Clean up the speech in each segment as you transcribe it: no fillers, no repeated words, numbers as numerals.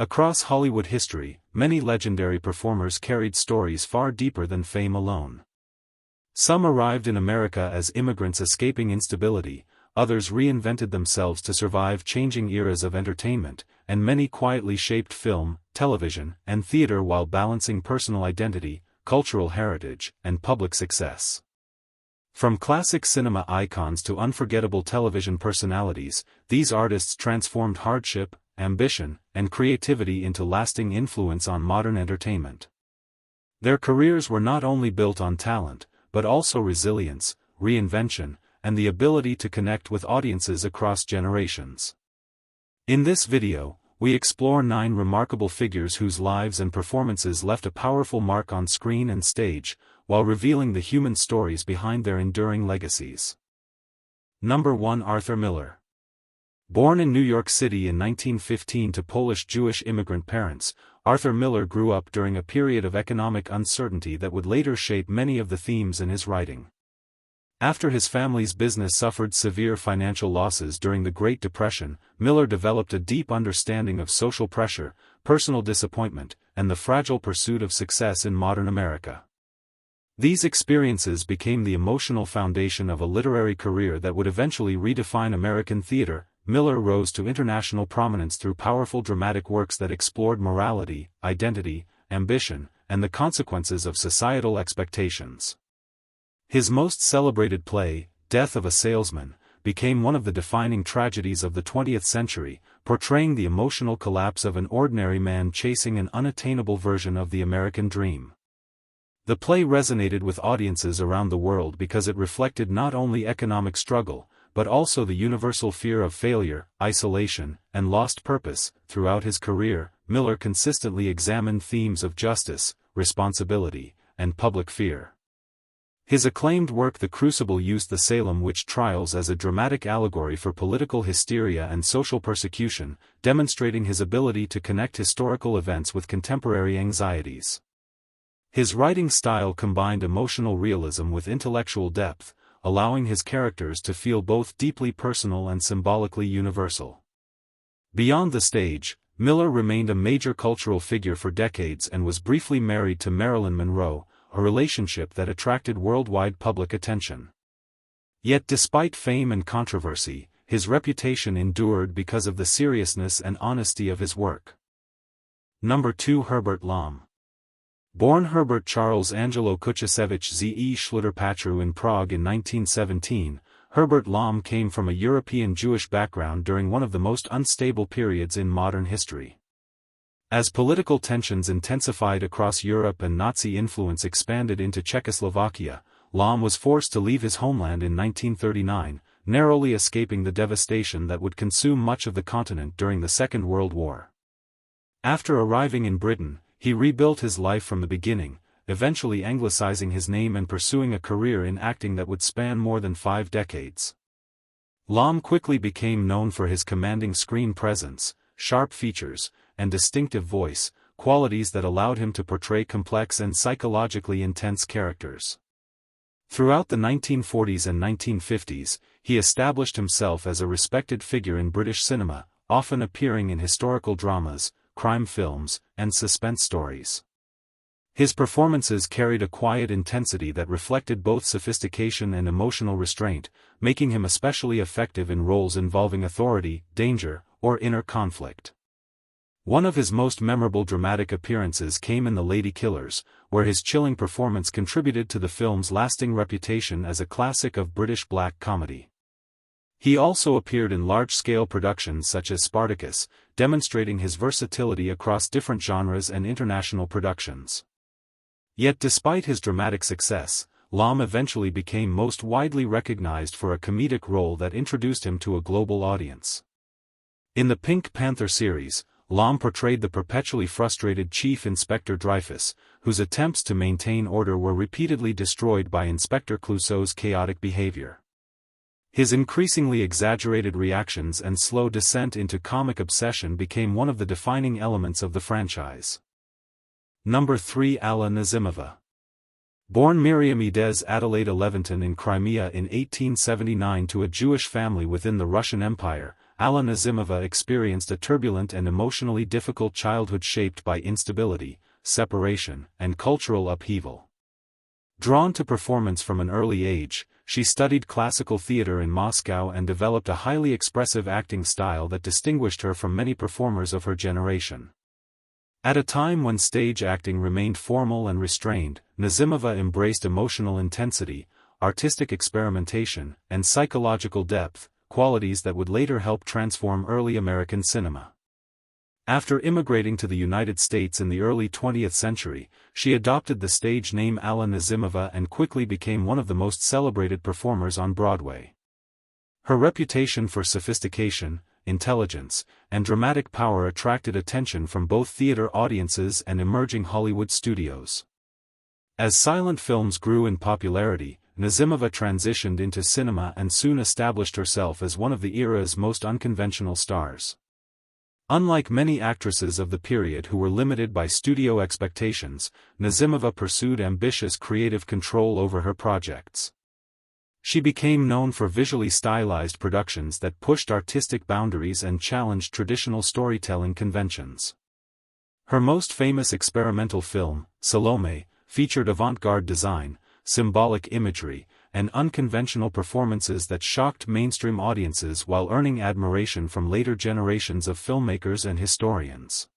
Across Hollywood history, many legendary performers carried stories far deeper than fame alone. Some arrived in America as immigrants escaping instability, others reinvented themselves to survive changing eras of entertainment, and many quietly shaped film, television, and theater while balancing personal identity, cultural heritage, and public success. From classic cinema icons to unforgettable television personalities, these artists transformed hardship, ambition, and creativity into lasting influence on modern entertainment. Their careers were not only built on talent, but also resilience, reinvention, and the ability to connect with audiences across generations. In this video, we explore 9 remarkable figures whose lives and performances left a powerful mark on screen and stage, while revealing the human stories behind their enduring legacies. Number 1. Arthur Miller. Born in New York City in 1915 to Polish-Jewish immigrant parents, Arthur Miller grew up during a period of economic uncertainty that would later shape many of the themes in his writing. After his family's business suffered severe financial losses during the Great Depression, Miller developed a deep understanding of social pressure, personal disappointment, and the fragile pursuit of success in modern America. These experiences became the emotional foundation of a literary career that would eventually redefine American theater. Miller rose to international prominence through powerful dramatic works that explored morality, identity, ambition, and the consequences of societal expectations. His most celebrated play, Death of a Salesman, became one of the defining tragedies of the 20th century, portraying the emotional collapse of an ordinary man chasing an unattainable version of the American dream. The play resonated with audiences around the world because it reflected not only economic struggle, but also the universal fear of failure, isolation, and lost purpose. Throughout his career, Miller consistently examined themes of justice, responsibility, and public fear. His acclaimed work The Crucible used the Salem witch trials as a dramatic allegory for political hysteria and social persecution, demonstrating his ability to connect historical events with contemporary anxieties. His writing style combined emotional realism with intellectual depth, allowing his characters to feel both deeply personal and symbolically universal. Beyond the stage, Miller remained a major cultural figure for decades and was briefly married to Marilyn Monroe, a relationship that attracted worldwide public attention. Yet despite fame and controversy, his reputation endured because of the seriousness and honesty of his work. Number 2. Herbert Lom. Born Herbert Charles Angelo Kuczesewicz ze Schluterpatru in Prague in 1917, Herbert Lom came from a European Jewish background during one of the most unstable periods in modern history. As political tensions intensified across Europe and Nazi influence expanded into Czechoslovakia, Lom was forced to leave his homeland in 1939, narrowly escaping the devastation that would consume much of the continent during the Second World War. After arriving in Britain, he rebuilt his life from the beginning, eventually anglicizing his name and pursuing a career in acting that would span more than 5 decades. Lom quickly became known for his commanding screen presence, sharp features, and distinctive voice, qualities that allowed him to portray complex and psychologically intense characters. Throughout the 1940s and 1950s, he established himself as a respected figure in British cinema, often appearing in historical dramas, crime films, and suspense stories. His performances carried a quiet intensity that reflected both sophistication and emotional restraint, making him especially effective in roles involving authority, danger, or inner conflict. One of his most memorable dramatic appearances came in The Lady Killers, where his chilling performance contributed to the film's lasting reputation as a classic of British black comedy. He also appeared in large-scale productions such as Spartacus, demonstrating his versatility across different genres and international productions. Yet despite his dramatic success, Lom eventually became most widely recognized for a comedic role that introduced him to a global audience. In the Pink Panther series, Lom portrayed the perpetually frustrated Chief Inspector Dreyfus, whose attempts to maintain order were repeatedly destroyed by Inspector Clouseau's chaotic behavior. His increasingly exaggerated reactions and slow descent into comic obsession became one of the defining elements of the franchise. Number 3. Alla Nazimova. Born Miriam Edez Adelaide Leventon in Crimea in 1879 to a Jewish family within the Russian Empire, Alla Nazimova experienced a turbulent and emotionally difficult childhood shaped by instability, separation, and cultural upheaval. Drawn to performance from an early age, she studied classical theater in Moscow and developed a highly expressive acting style that distinguished her from many performers of her generation. At a time when stage acting remained formal and restrained, Nazimova embraced emotional intensity, artistic experimentation, and psychological depth, qualities that would later help transform early American cinema. After immigrating to the United States in the early 20th century, she adopted the stage name Alla Nazimova and quickly became one of the most celebrated performers on Broadway. Her reputation for sophistication, intelligence, and dramatic power attracted attention from both theater audiences and emerging Hollywood studios. As silent films grew in popularity, Nazimova transitioned into cinema and soon established herself as one of the era's most unconventional stars. Unlike many actresses of the period who were limited by studio expectations, Nazimova pursued ambitious creative control over her projects. She became known for visually stylized productions that pushed artistic boundaries and challenged traditional storytelling conventions. Her most famous experimental film, Salome, featured avant-garde design, symbolic imagery, and unconventional performances that shocked mainstream audiences while earning admiration from later generations of filmmakers and historians.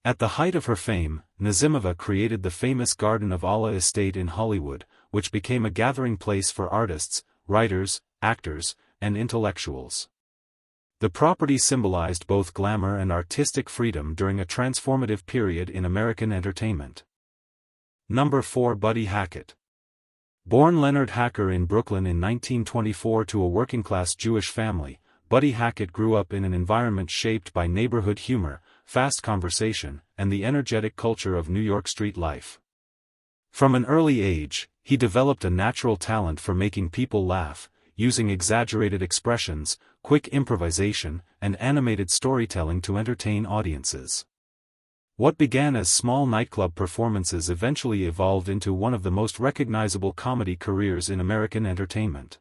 At the height of her fame, Nazimova created the famous Garden of Allah estate in Hollywood, which became a gathering place for artists, writers, actors, and intellectuals. The property symbolized both glamour and artistic freedom during a transformative period in American entertainment. Number 4. Buddy Hackett. Born Leonard Hacker in Brooklyn in 1924 to a working-class Jewish family, Buddy Hackett grew up in an environment shaped by neighborhood humor, fast conversation, and the energetic culture of New York street life. From an early age, he developed a natural talent for making people laugh, using exaggerated expressions, quick improvisation, and animated storytelling to entertain audiences. What began as small nightclub performances eventually evolved into one of the most recognizable comedy careers in American entertainment.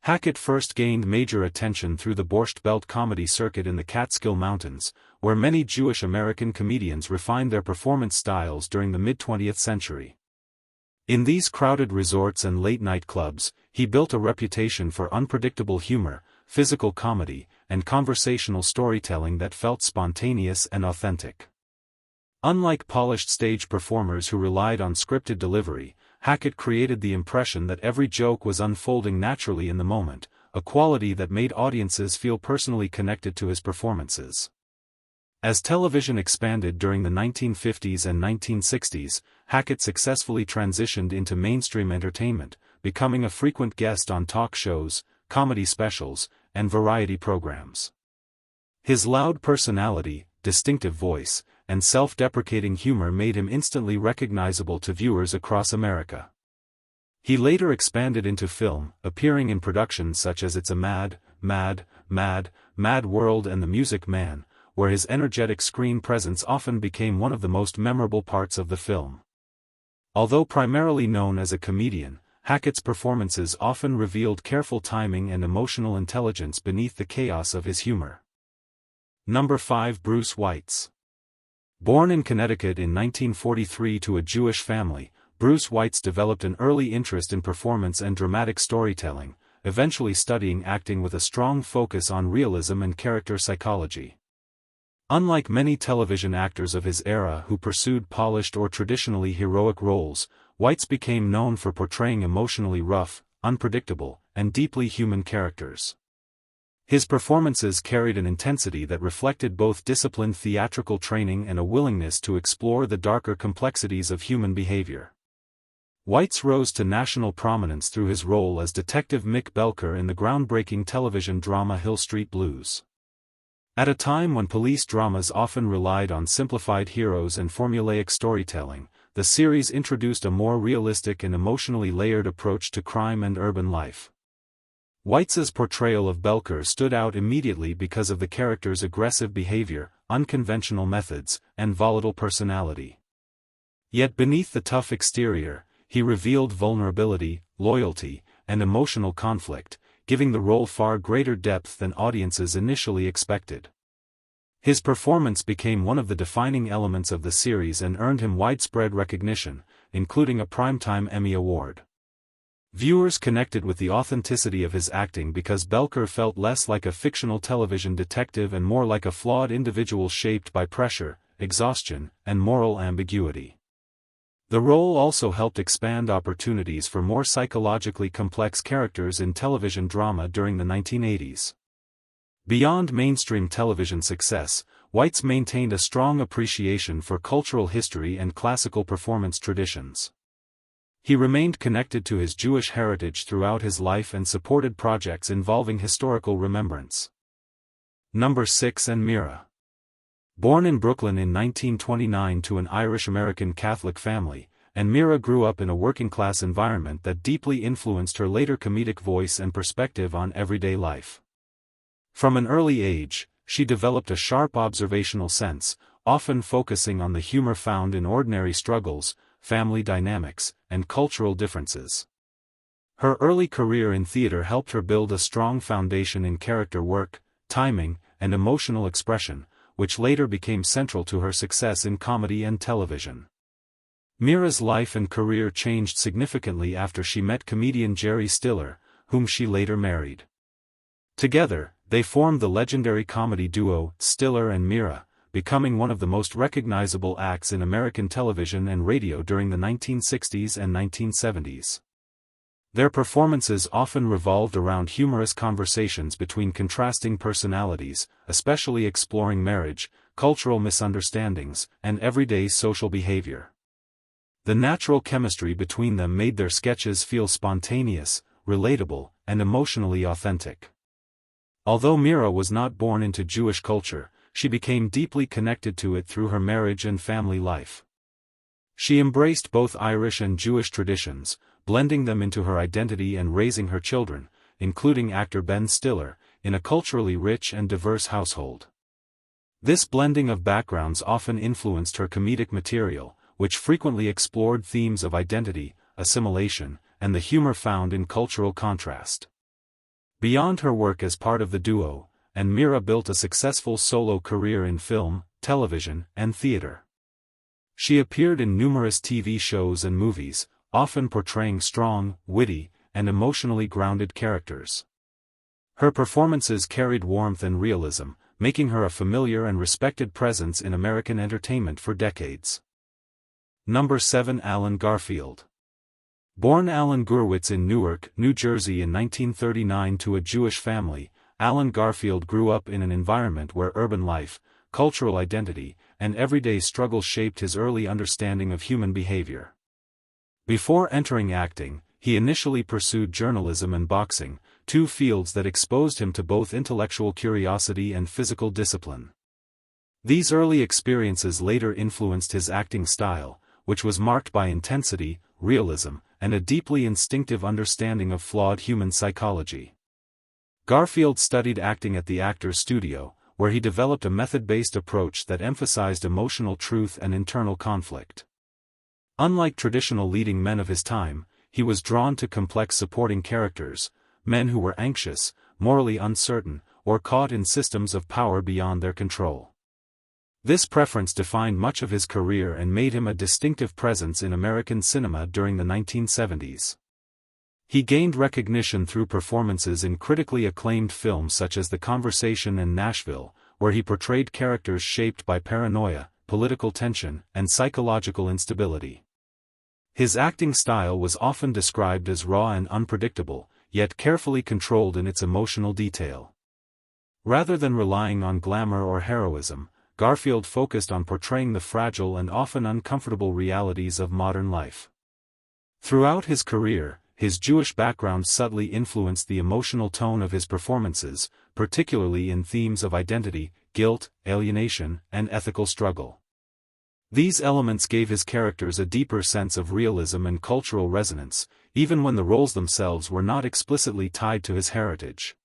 Hackett first gained major attention through the Borscht Belt comedy circuit in the Catskill Mountains, where many Jewish American comedians refined their performance styles during the mid-20th century. In these crowded resorts and late-night clubs, he built a reputation for unpredictable humor, physical comedy, and conversational storytelling that felt spontaneous and authentic. Unlike polished stage performers who relied on scripted delivery, Hackett created the impression that every joke was unfolding naturally in the moment, a quality that made audiences feel personally connected to his performances. As television expanded during the 1950s and 1960s, Hackett successfully transitioned into mainstream entertainment, becoming a frequent guest on talk shows, comedy specials, and variety programs. His loud personality, distinctive voice, and self-deprecating humor made him instantly recognizable to viewers across America. He later expanded into film, appearing in productions such as It's a Mad, Mad, Mad, Mad World and The Music Man, where his energetic screen presence often became one of the most memorable parts of the film. Although primarily known as a comedian, Hackett's performances often revealed careful timing and emotional intelligence beneath the chaos of his humor. Number 5. Bruce Weitz. Born in Connecticut in 1943 to a Jewish family, Bruce Weitz developed an early interest in performance and dramatic storytelling, eventually studying acting with a strong focus on realism and character psychology. Unlike many television actors of his era who pursued polished or traditionally heroic roles, Weitz became known for portraying emotionally rough, unpredictable, and deeply human characters. His performances carried an intensity that reflected both disciplined theatrical training and a willingness to explore the darker complexities of human behavior. Weitz rose to national prominence through his role as Detective Mick Belker in the groundbreaking television drama Hill Street Blues. At a time when police dramas often relied on simplified heroes and formulaic storytelling, the series introduced a more realistic and emotionally layered approach to crime and urban life. Weitz's portrayal of Belker stood out immediately because of the character's aggressive behavior, unconventional methods, and volatile personality. Yet beneath the tough exterior, he revealed vulnerability, loyalty, and emotional conflict, giving the role far greater depth than audiences initially expected. His performance became one of the defining elements of the series and earned him widespread recognition, including a Primetime Emmy Award. Viewers connected with the authenticity of his acting because Belcher felt less like a fictional television detective and more like a flawed individual shaped by pressure, exhaustion, and moral ambiguity. The role also helped expand opportunities for more psychologically complex characters in television drama during the 1980s. Beyond mainstream television success, Weitz maintained a strong appreciation for cultural history and classical performance traditions. He remained connected to his Jewish heritage throughout his life and supported projects involving historical remembrance. Number 6 and Meara. Born in Brooklyn in 1929 to an Irish-American Catholic family, and Meara grew up in a working-class environment that deeply influenced her later comedic voice and perspective on everyday life. From an early age, she developed a sharp observational sense, often focusing on the humor found in ordinary struggles, family dynamics, and cultural differences. Her early career in theater helped her build a strong foundation in character work, timing, and emotional expression, which later became central to her success in comedy and television. Meara's life and career changed significantly after she met comedian Jerry Stiller, whom she later married. Together, they formed the legendary comedy duo, Stiller and Meara, becoming one of the most recognizable acts in American television and radio during the 1960s and 1970s. Their performances often revolved around humorous conversations between contrasting personalities, especially exploring marriage, cultural misunderstandings, and everyday social behavior. The natural chemistry between them made their sketches feel spontaneous, relatable, and emotionally authentic. Although Meara was not born into Jewish culture, she became deeply connected to it through her marriage and family life. She embraced both Irish and Jewish traditions, blending them into her identity and raising her children, including actor Ben Stiller, in a culturally rich and diverse household. This blending of backgrounds often influenced her comedic material, which frequently explored themes of identity, assimilation, and the humor found in cultural contrast. Beyond her work as part of the duo, and Meara built a successful solo career in film, television, and theater. She appeared in numerous TV shows and movies, often portraying strong, witty, and emotionally grounded characters. Her performances carried warmth and realism, making her a familiar and respected presence in American entertainment for decades. Number 7 Alan Garfield. Born Alan Gurwitz in Newark, New Jersey in 1939 to a Jewish family, Alan Garfield grew up in an environment where urban life, cultural identity, and everyday struggles shaped his early understanding of human behavior. Before entering acting, he initially pursued journalism and boxing, two fields that exposed him to both intellectual curiosity and physical discipline. These early experiences later influenced his acting style, which was marked by intensity, realism, and a deeply instinctive understanding of flawed human psychology. Garfield studied acting at the Actors Studio, where he developed a method-based approach that emphasized emotional truth and internal conflict. Unlike traditional leading men of his time, he was drawn to complex supporting characters, men who were anxious, morally uncertain, or caught in systems of power beyond their control. This preference defined much of his career and made him a distinctive presence in American cinema during the 1970s. He gained recognition through performances in critically acclaimed films such as The Conversation and Nashville, where he portrayed characters shaped by paranoia, political tension, and psychological instability. His acting style was often described as raw and unpredictable, yet carefully controlled in its emotional detail. Rather than relying on glamour or heroism, Garfield focused on portraying the fragile and often uncomfortable realities of modern life. Throughout his career, his Jewish background subtly influenced the emotional tone of his performances, particularly in themes of identity, guilt, alienation, and ethical struggle. These elements gave his characters a deeper sense of realism and cultural resonance, even when the roles themselves were not explicitly tied to his heritage.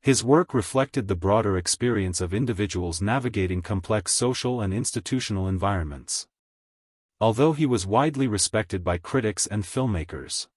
His work reflected the broader experience of individuals navigating complex social and institutional environments. Although he was widely respected by critics and filmmakers,